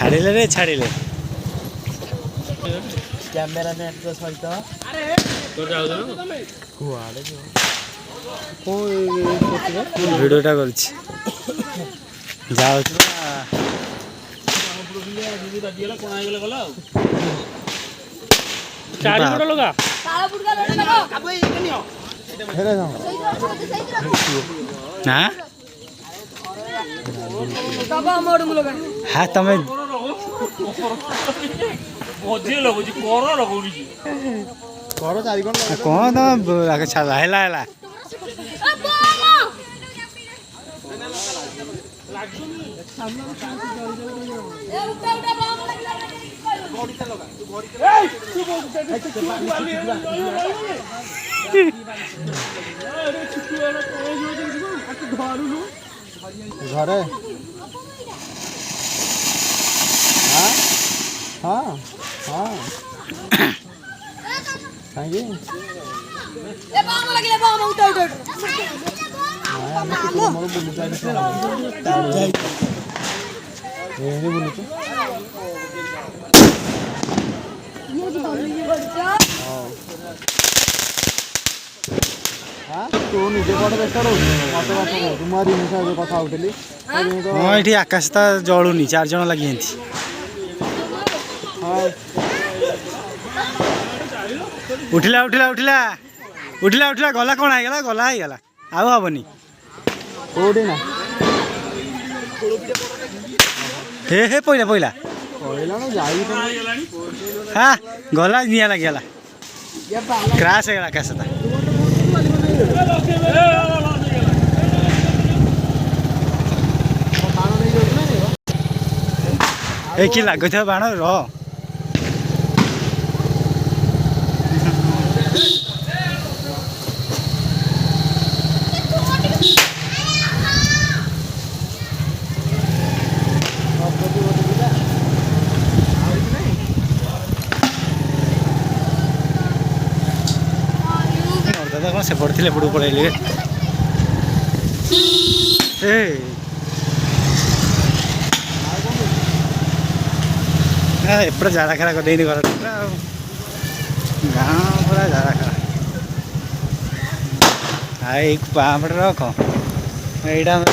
ଛାଡ଼ିଲେ ରେ ଛାଡ଼ିଲେ କ୍ୟାମେରାମ୍ୟାନ୍ ଙ୍କ ସହିତ ଭିଡ଼ିଓଟା କରୁଛି ଯାଉଛୁ हाँ तमें कौन तुम छाला है घरे हाँ हाँ कहीं तू निजे कौन व्यस्त रोज मत कथा होली हाँ ये आकाश तो जलुनी 4 जन लगी उठिला उठिला उठिला उठिला उठिला गला कौन आईगला गला आईगला आउ हेनी कौटी ना हे हे पहला पहला हाँ गला निया लगे क्राश है आकाश कि लगुथ बाण र दादा कौन से पड़े पड़ू पड़े एपटे झाड़ा खेला कर घर गाँ पूरा झाड़ा खेला आई पापड़ रख यहाँ